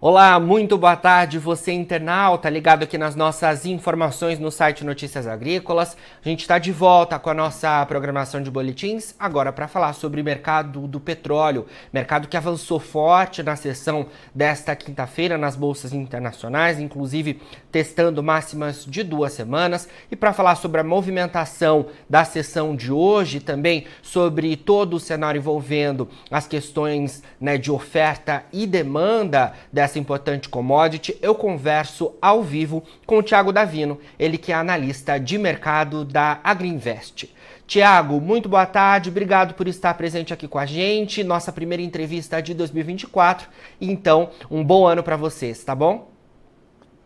Olá, muito boa tarde, você internauta, ligado aqui nas nossas informações no site Notícias Agrícolas. A gente está de volta com a nossa programação de boletins, agora para falar sobre o mercado do petróleo, mercado que avançou forte na sessão desta quinta-feira nas bolsas internacionais, inclusive testando máximas de 2 semanas. E para falar sobre a movimentação da sessão de hoje, também sobre todo o cenário envolvendo as questões, de oferta e demanda dessa importante commodity, eu converso ao vivo com o Thiago Davino, ele que é analista de mercado da Agriinvest. Thiago, muito boa tarde, obrigado por estar presente aqui com a gente, nossa primeira entrevista de 2024, então um bom ano para vocês, tá bom?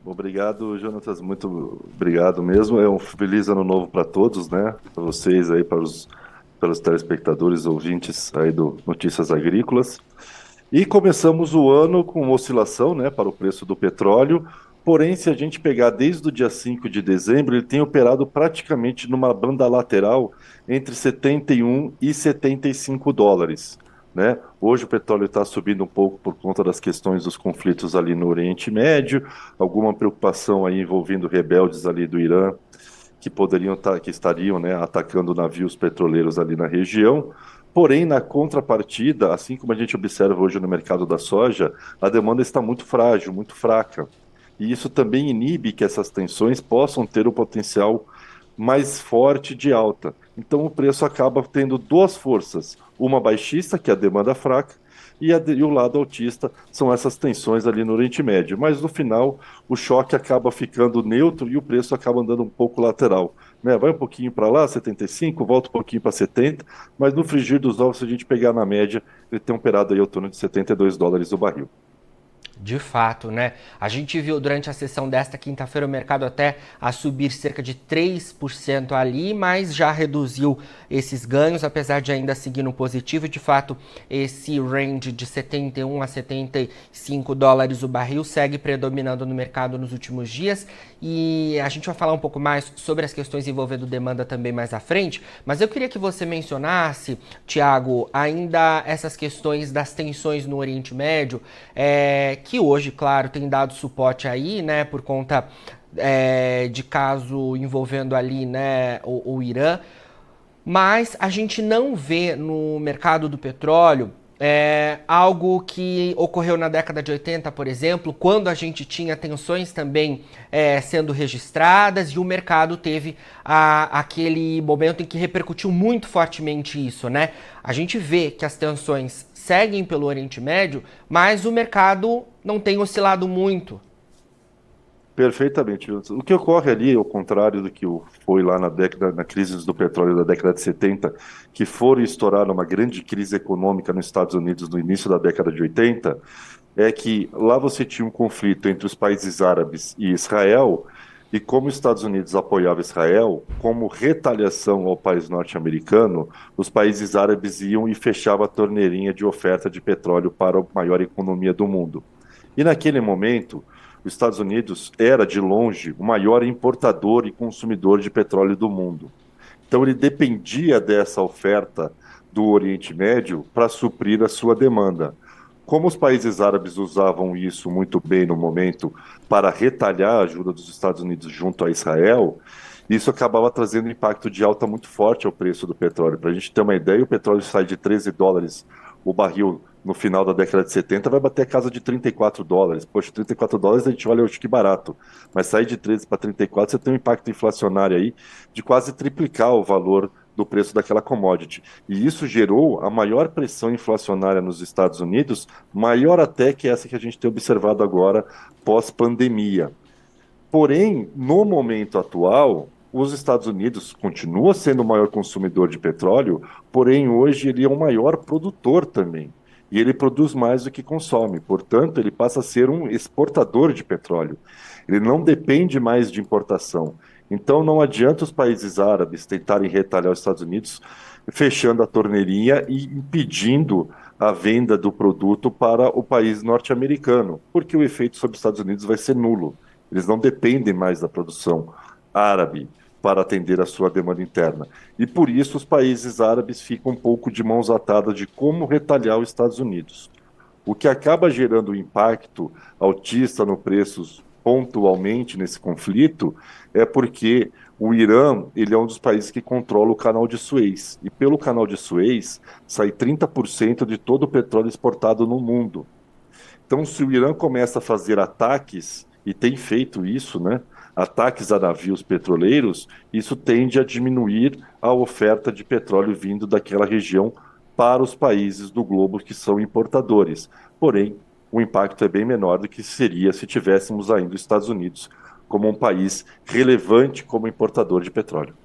Obrigado, Jonatas, muito obrigado mesmo, é um feliz ano novo para todos, né, para vocês aí, para os telespectadores, ouvintes aí do Notícias Agrícolas. E começamos o ano com uma oscilação, né, para o preço do petróleo, porém, se a gente pegar desde o dia 5 de dezembro, ele tem operado praticamente numa banda lateral entre 71 e 75 dólares. Né? Hoje o petróleo está subindo um pouco por conta das questões dos conflitos ali no Oriente Médio, alguma preocupação aí envolvendo rebeldes ali do Irã que estariam, né, atacando navios petroleiros ali na região. Porém, na contrapartida, assim como a gente observa hoje no mercado da soja, a demanda está muito frágil, muito fraca. E isso também inibe que essas tensões possam ter o potencial mais forte de alta. Então, o preço acaba tendo duas forças: uma baixista, que é a demanda fraca, e o lado altista são essas tensões ali no Oriente Médio. Mas no final, o choque acaba ficando neutro e o preço acaba andando um pouco lateral. Né? Vai um pouquinho para lá, 75, volta um pouquinho para 70, mas no frigir dos ovos, se a gente pegar na média, ele tem operado aí ao torno de 72 dólares o barril. De fato, né? A gente viu durante a sessão desta quinta-feira o mercado até a subir cerca de 3% ali, mas já reduziu esses ganhos, apesar de ainda seguir no positivo. De fato, esse range de 71 a 75 dólares o barril segue predominando no mercado nos últimos dias. E a gente vai falar um pouco mais sobre as questões envolvendo demanda também mais à frente, mas eu queria que você mencionasse, Thiago, ainda essas questões das tensões no Oriente Médio, que hoje, claro, tem dado suporte aí, né, por conta de caso envolvendo ali, né, o Irã, mas a gente não vê no mercado do petróleo algo que ocorreu na década de 80, por exemplo, quando a gente tinha tensões também sendo registradas e o mercado teve aquele momento em que repercutiu muito fortemente isso, né? A gente vê que as tensões seguem pelo Oriente Médio, mas o mercado não tem oscilado muito. Perfeitamente. O que ocorre ali, ao contrário do que foi lá na crise do petróleo da década de 70, que foram estourar uma grande crise econômica nos Estados Unidos no início da década de 80, é que lá você tinha um conflito entre os países árabes e Israel, e como os Estados Unidos apoiavam Israel, como retaliação ao país norte-americano, os países árabes iam e fechavam a torneirinha de oferta de petróleo para a maior economia do mundo. E naquele momento, os Estados Unidos era, de longe, o maior importador e consumidor de petróleo do mundo. Então, ele dependia dessa oferta do Oriente Médio para suprir a sua demanda. Como os países árabes usavam isso muito bem no momento para retalhar a ajuda dos Estados Unidos junto a Israel, isso acabava trazendo um impacto de alta muito forte ao preço do petróleo. Para a gente ter uma ideia, o petróleo sai de 13 dólares o barril no final da década de 70, vai bater a casa de 34 dólares. Poxa, 34 dólares a gente olha, acho que barato. Mas sair de 13 para 34, você tem um impacto inflacionário aí de quase triplicar o valor do preço daquela commodity. E isso gerou a maior pressão inflacionária nos Estados Unidos, maior até que essa que a gente tem observado agora pós-pandemia. Porém, no momento atual, os Estados Unidos continua sendo o maior consumidor de petróleo, porém hoje ele é o maior produtor também. E ele produz mais do que consome, portanto, ele passa a ser um exportador de petróleo. Ele não depende mais de importação. Então, não adianta os países árabes tentarem retalhar os Estados Unidos, fechando a torneirinha e impedindo a venda do produto para o país norte-americano, porque o efeito sobre os Estados Unidos vai ser nulo. Eles não dependem mais da produção árabe para atender a sua demanda interna. E por isso os países árabes ficam um pouco de mãos atadas de como retalhar os Estados Unidos. O que acaba gerando um impacto altista no preços pontualmente nesse conflito é porque o Irã, ele é um dos países que controla o canal de Suez. E pelo canal de Suez sai 30% de todo o petróleo exportado no mundo. Então, se o Irã começa a fazer ataques, e tem feito isso, né? Ataques a navios petroleiros, isso tende a diminuir a oferta de petróleo vindo daquela região para os países do globo que são importadores. Porém, o impacto é bem menor do que seria se tivéssemos ainda os Estados Unidos como um país relevante como importador de petróleo.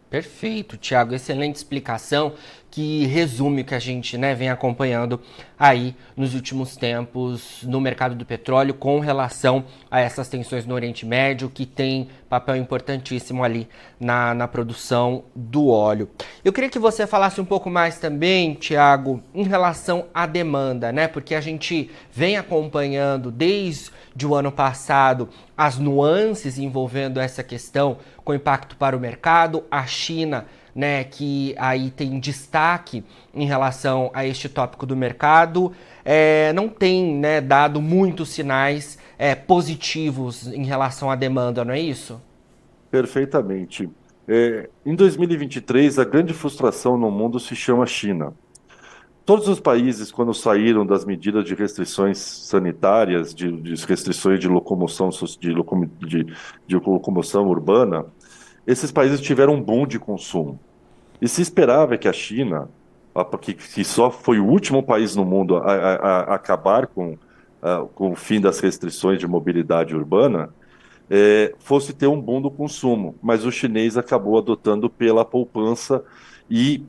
Perfeito, Thiago. Excelente explicação que resume o que a gente, né, vem acompanhando aí nos últimos tempos no mercado do petróleo com relação a essas tensões no Oriente Médio, que tem papel importantíssimo ali na produção do óleo. Eu queria que você falasse um pouco mais também, Thiago, em relação à demanda, né? Porque a gente vem acompanhando desde o ano passado as nuances envolvendo essa questão com impacto para o mercado, a China, né, que aí tem destaque em relação a este tópico do mercado, não tem, né, dado muitos sinais positivos em relação à demanda, não é isso? Perfeitamente. Em 2023, a grande frustração no mundo se chama China. Todos os países, quando saíram das medidas de restrições sanitárias, de restrições de locomoção, de locomoção urbana, esses países tiveram um boom de consumo. E se esperava que a China, que só foi o último país no mundo a acabar com o fim das restrições de mobilidade urbana, fosse ter um boom do consumo. Mas o chinês acabou adotando pela poupança e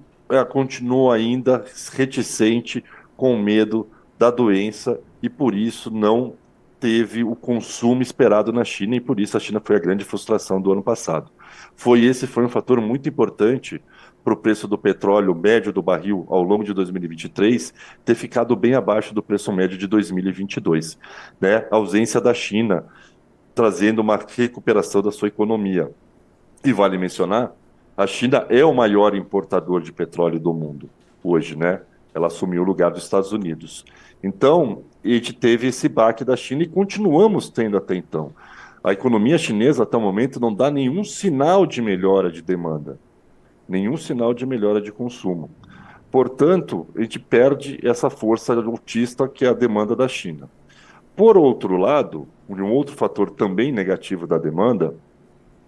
continua ainda reticente, com medo da doença, e por isso não teve o consumo esperado na China, e por isso a China foi a grande frustração do ano passado. Foi um fator muito importante para o preço do petróleo médio do barril ao longo de 2023 ter ficado bem abaixo do preço médio de 2022, né? A ausência da China trazendo uma recuperação da sua economia. E vale mencionar, a China é o maior importador de petróleo do mundo hoje, né? Ela assumiu o lugar dos Estados Unidos. Então, a gente teve esse baque da China e continuamos tendo até então. A economia chinesa, até o momento, não dá nenhum sinal de melhora de demanda, nenhum sinal de melhora de consumo. Portanto, a gente perde essa força altista que é a demanda da China. Por outro lado, um outro fator também negativo da demanda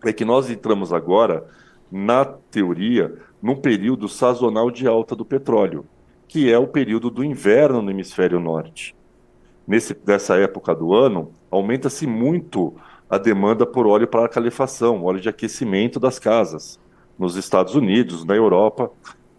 é que nós entramos agora, na teoria, num período sazonal de alta do petróleo, que é o período do inverno no hemisfério norte. Nessa época do ano, aumenta-se muito a demanda por óleo para calefação, óleo de aquecimento das casas, nos Estados Unidos, na Europa,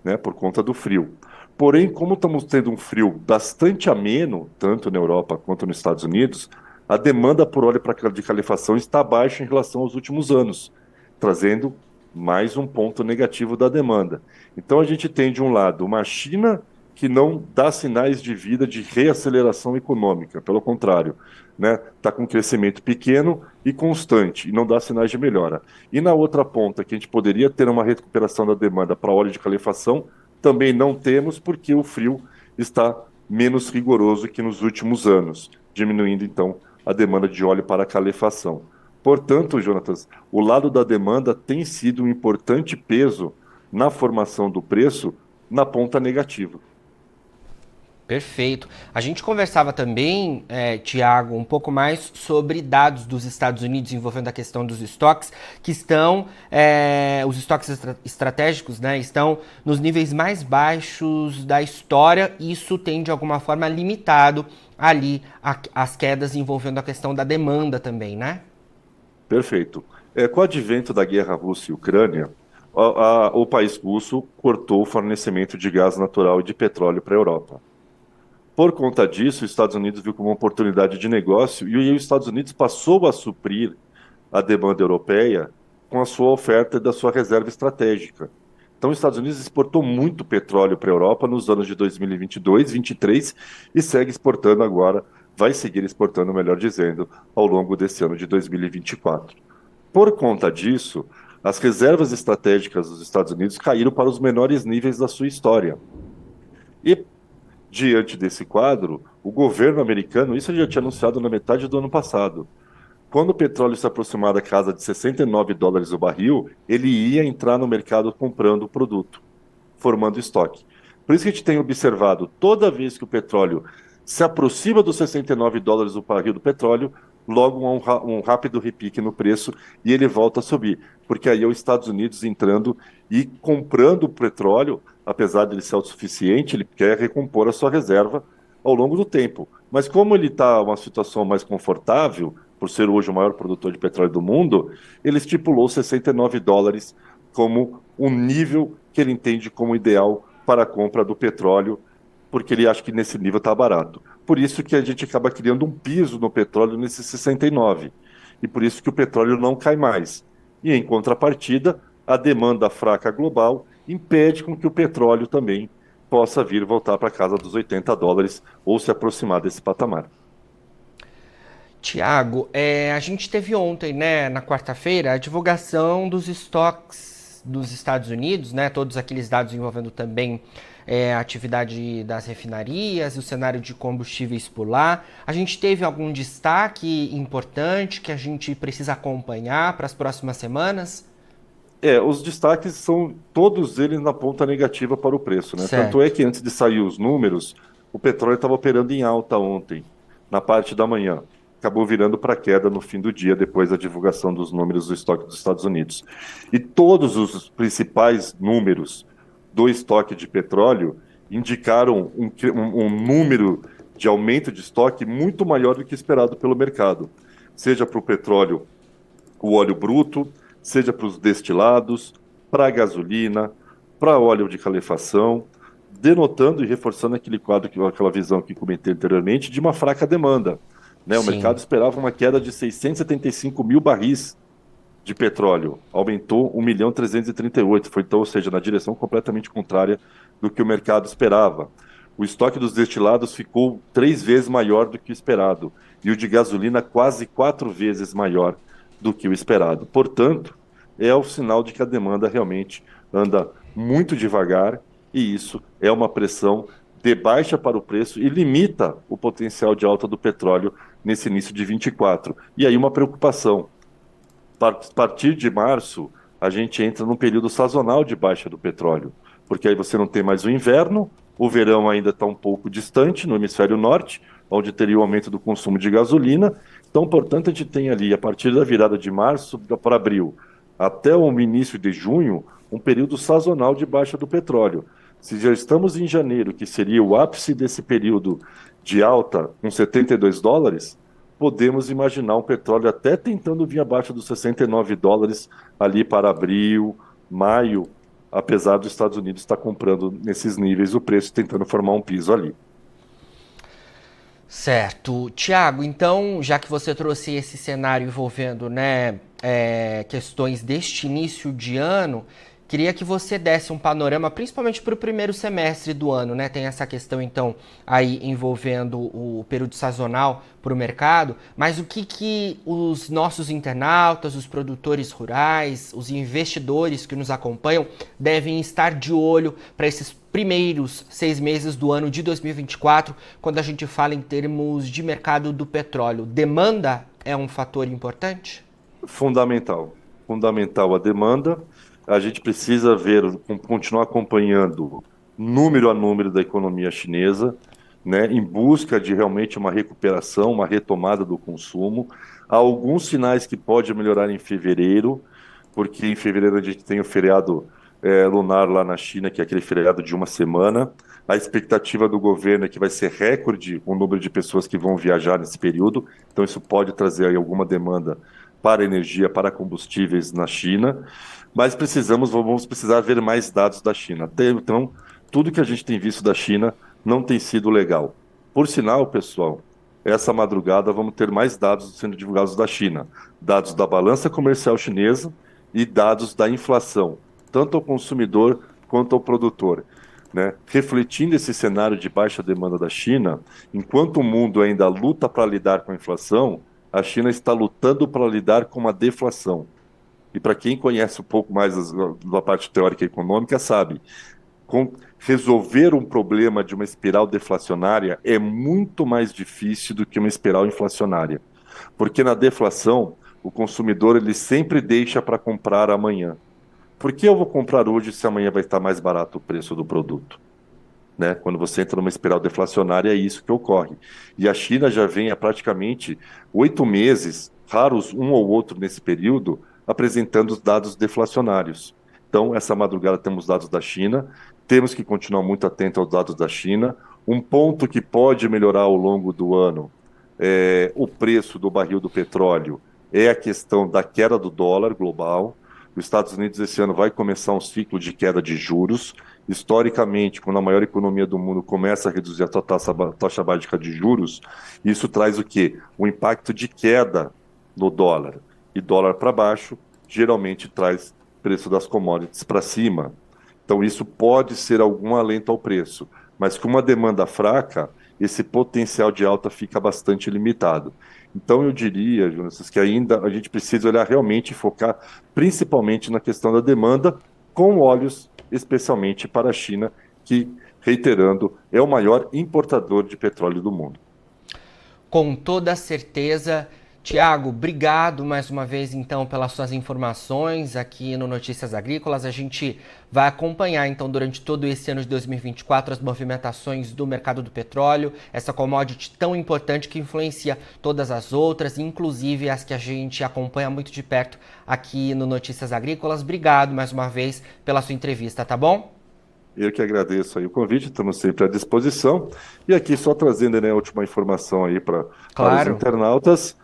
né, por conta do frio. Porém, como estamos tendo um frio bastante ameno, tanto na Europa quanto nos Estados Unidos, a demanda por óleo de calefação está baixa em relação aos últimos anos, trazendo mais um ponto negativo da demanda. Então, a gente tem, de um lado, uma China que não dá sinais de vida de reaceleração econômica, pelo contrário, né, está com um crescimento pequeno e constante, e não dá sinais de melhora. E na outra ponta, que a gente poderia ter uma recuperação da demanda para óleo de calefação, também não temos, porque o frio está menos rigoroso que nos últimos anos, diminuindo, então, a demanda de óleo para calefação. Portanto, Jonatas, o lado da demanda tem sido um importante peso na formação do preço na ponta negativa. Perfeito. A gente conversava também, Tiago, um pouco mais sobre dados dos Estados Unidos envolvendo a questão dos estoques, que estão, os estoques estratégicos, né, estão nos níveis mais baixos da história. Isso tem, de alguma forma, limitado ali as quedas envolvendo a questão da demanda também, né? Perfeito. Com o advento da guerra Rússia e Ucrânia, o país russo cortou o fornecimento de gás natural e de petróleo para a Europa. Por conta disso, os Estados Unidos viu como uma oportunidade de negócio e os Estados Unidos passou a suprir a demanda europeia com a sua oferta da sua reserva estratégica. Então, os Estados Unidos exportou muito petróleo para a Europa nos anos de 2022, 2023 e segue exportando agora, vai seguir exportando, melhor dizendo, ao longo desse ano de 2024. Por conta disso, as reservas estratégicas dos Estados Unidos caíram para os menores níveis da sua história. E diante desse quadro, O governo americano, isso ele já tinha anunciado na metade do ano passado. Quando o petróleo se aproximar da casa de US$ 69 o barril, ele ia entrar no mercado comprando o produto, formando estoque. Por isso que a gente tem observado, toda vez que o petróleo se aproxima dos US$ 69 o barril do petróleo, logo há um rápido repique no preço e ele volta a subir. Porque aí é os Estados Unidos entrando e comprando o petróleo, apesar de ele ser autossuficiente, ele quer recompor a sua reserva ao longo do tempo. Mas como ele está em uma situação mais confortável, por ser hoje o maior produtor de petróleo do mundo, ele estipulou US$ 69 como um nível que ele entende como ideal para a compra do petróleo, porque ele acha que nesse nível está barato. Por isso que a gente acaba criando um piso no petróleo nesse 69. E por isso que o petróleo não cai mais. E em contrapartida, a demanda fraca global impede com que o petróleo também possa vir voltar para casa dos US$ 80 ou se aproximar desse patamar. Tiago, a gente teve ontem, né, na quarta-feira, a divulgação dos estoques dos Estados Unidos, né, todos aqueles dados envolvendo também a atividade das refinarias e o cenário de combustíveis por lá. A gente teve algum destaque importante que a gente precisa acompanhar para as próximas semanas? Os destaques são todos eles na ponta negativa para o preço, né? Tanto é Certo. que antes de sair os números, o petróleo estava operando em alta ontem, na parte da manhã. Acabou virando para queda no fim do dia, depois da divulgação dos números do estoque dos Estados Unidos. E todos os principais números do estoque de petróleo indicaram um número de aumento de estoque muito maior do que esperado pelo mercado, seja para o petróleo, o óleo bruto, seja para os destilados, para a gasolina, para óleo de calefação, denotando e reforçando aquele quadro, aquela visão que comentei anteriormente, de uma fraca demanda, né? O Sim. mercado esperava uma queda de 675 mil barris de petróleo, aumentou 1.338.000, foi então, ou seja, na direção completamente contrária do que o mercado esperava. O estoque dos destilados ficou 3 vezes maior do que o esperado, e o de gasolina quase 4 vezes maior do que o esperado. Portanto, é o sinal de que a demanda realmente anda muito devagar, e isso é uma pressão de baixa para o preço e limita o potencial de alta do petróleo nesse início de 24. E aí uma preocupação. A partir de março, a gente entra num período sazonal de baixa do petróleo, porque aí você não tem mais o inverno, o verão ainda está um pouco distante no hemisfério norte, onde teria o aumento do consumo de gasolina. Então, portanto, a gente tem ali, a partir da virada de março para abril, até o início de junho, um período sazonal de baixa do petróleo. Se já estamos em janeiro, que seria o ápice desse período de alta, com US$ 72, podemos imaginar um petróleo até tentando vir abaixo dos US$ 69 ali para abril, maio, apesar dos Estados Unidos estar comprando nesses níveis o preço, tentando formar um piso ali. Certo. Tiago, então, já que você trouxe esse cenário envolvendo, né, questões deste início de ano, queria que você desse um panorama, principalmente para o primeiro semestre do ano, né? Tem essa questão, então, aí envolvendo o período sazonal para o mercado, mas o que os nossos internautas, os produtores rurais, os investidores que nos acompanham devem estar de olho para esses primeiros 6 meses do ano de 2024, quando a gente fala em termos de mercado do petróleo? Demanda é um fator importante? Fundamental. Fundamental a demanda. A gente precisa ver, continuar acompanhando número a número da economia chinesa, né, em busca de realmente uma recuperação, uma retomada do consumo. Há alguns sinais que pode melhorar em fevereiro, porque em fevereiro a gente tem o feriado lunar lá na China, que é aquele feriado de uma semana. A expectativa do governo é que vai ser recorde o número de pessoas que vão viajar nesse período, então isso pode trazer aí alguma demanda para energia, para combustíveis na China, mas vamos precisar ver mais dados da China. Então, tudo que a gente tem visto da China não tem sido legal. Por sinal, pessoal, essa madrugada vamos ter mais dados sendo divulgados da China, dados da balança comercial chinesa e dados da inflação, tanto ao consumidor quanto ao produtor, né? Refletindo esse cenário de baixa demanda da China, enquanto o mundo ainda luta para lidar com a inflação, a China está lutando para lidar com a deflação. E para quem conhece um pouco mais da parte teórica e econômica, sabe, resolver um problema de uma espiral deflacionária é muito mais difícil do que uma espiral inflacionária. Porque na deflação, o consumidor ele sempre deixa para comprar amanhã. Por que eu vou comprar hoje se amanhã vai estar mais barato o preço do produto? Né? Quando você entra numa espiral deflacionária, é isso que ocorre. E a China já vem há praticamente 8 meses, raros um ou outro nesse período, apresentando os dados deflacionários. Então, essa madrugada temos dados da China, temos que continuar muito atento aos dados da China. Um ponto que pode melhorar ao longo do ano é o preço do barril do petróleo, é a questão da queda do dólar global. Os Estados Unidos esse ano vai começar um ciclo de queda de juros. Historicamente, quando a maior economia do mundo começa a reduzir a sua taxa básica de juros, isso traz o quê? O impacto de queda no dólar. E dólar para baixo, geralmente traz preço das commodities para cima. Então, isso pode ser algum alento ao preço. Mas com uma demanda fraca, esse potencial de alta fica bastante limitado. Então, eu diria, Jonas, que ainda a gente precisa olhar realmente e focar principalmente na questão da demanda, com olhos especialmente para a China, que, reiterando, é o maior importador de petróleo do mundo. Com toda certeza. Tiago, obrigado mais uma vez, então, pelas suas informações aqui no Notícias Agrícolas. A gente vai acompanhar, então, durante todo esse ano de 2024, as movimentações do mercado do petróleo, essa commodity tão importante que influencia todas as outras, inclusive as que a gente acompanha muito de perto aqui no Notícias Agrícolas. Obrigado mais uma vez pela sua entrevista, tá bom? Eu que agradeço aí o convite, estamos sempre à disposição. E aqui só trazendo, né, a última informação aí para os internautas,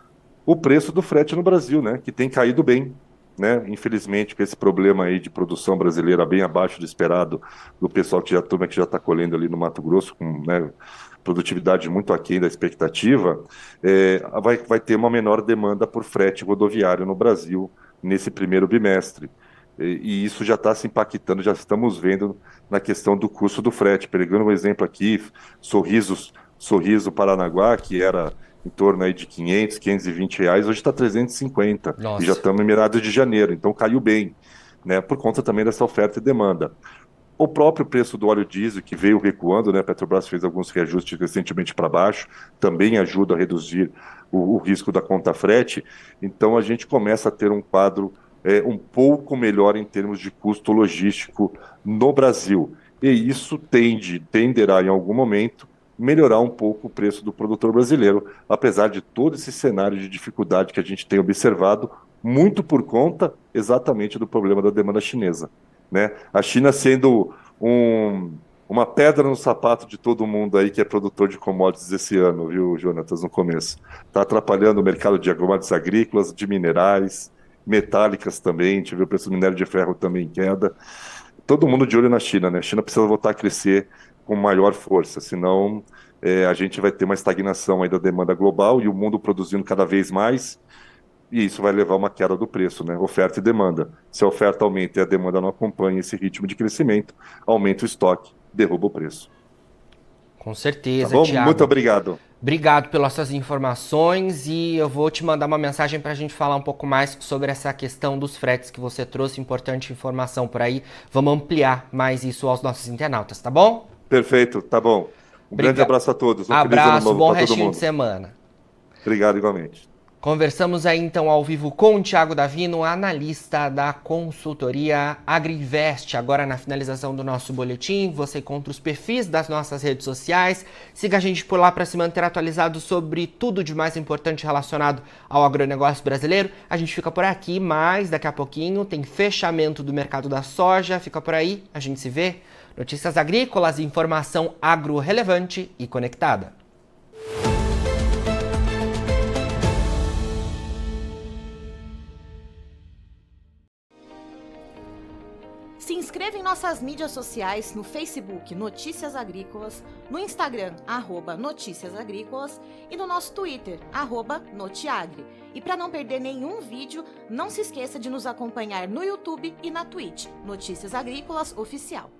o preço do frete no Brasil, né, que tem caído bem, né, infelizmente com esse problema aí de produção brasileira bem abaixo do esperado do pessoal que já está colhendo ali no Mato Grosso, com, né, produtividade muito aquém da expectativa, vai ter uma menor demanda por frete rodoviário no Brasil nesse primeiro bimestre. E isso já está se impactando, já estamos vendo na questão do custo do frete. Pegando um exemplo aqui, Sorriso Paranaguá, que era em torno aí de R$ 520, hoje está 350. Nossa. E já estamos em meados de janeiro, então caiu bem, né, por conta também dessa oferta e demanda. O próprio preço do óleo diesel, que veio recuando, né, a Petrobras fez alguns reajustes recentemente para baixo, também ajuda a reduzir o risco da conta frete. Então a gente começa a ter um quadro um pouco melhor em termos de custo logístico no Brasil. E isso tenderá em algum momento melhorar um pouco o preço do produtor brasileiro, apesar de todo esse cenário de dificuldade que a gente tem observado, muito por conta exatamente do problema da demanda chinesa, né? A China sendo uma pedra no sapato de todo mundo aí que é produtor de commodities esse ano, viu, Jonatas, no começo. Está atrapalhando o mercado de commodities agrícolas, de minerais, metálicas também, a gente vê o preço do minério de ferro também em queda. Todo mundo de olho na China, né? A China precisa voltar a crescer com maior força, senão a gente vai ter uma estagnação aí da demanda global e o mundo produzindo cada vez mais, e isso vai levar a uma queda do preço, né? Oferta e demanda. Se a oferta aumenta e a demanda não acompanha esse ritmo de crescimento, aumenta o estoque, derruba o preço. Com certeza, tá bom? Thiago. Muito obrigado. Obrigado pelas suas informações e eu vou te mandar uma mensagem para a gente falar um pouco mais sobre essa questão dos fretes que você trouxe, importante informação por aí. Vamos ampliar mais isso aos nossos internautas, tá bom? Perfeito, tá bom. Grande abraço a todos. Abraço, bom restinho de semana. Obrigado igualmente. Conversamos aí então ao vivo com o Thiago Davino, analista da consultoria Agriinvest. Agora na finalização do nosso boletim, você encontra os perfis das nossas redes sociais. Siga a gente por lá para se manter atualizado sobre tudo de mais importante relacionado ao agronegócio brasileiro. A gente fica por aqui, mas daqui a pouquinho tem fechamento do mercado da soja. Fica por aí, a gente se vê. Notícias agrícolas, informação agro relevante e conectada. Se inscreva em nossas mídias sociais no Facebook Notícias Agrícolas, no Instagram @Notícias Agrícolas e no nosso Twitter @Notiagre. E para não perder nenhum vídeo, não se esqueça de nos acompanhar no YouTube e na Twitch, Notícias Agrícolas Oficial.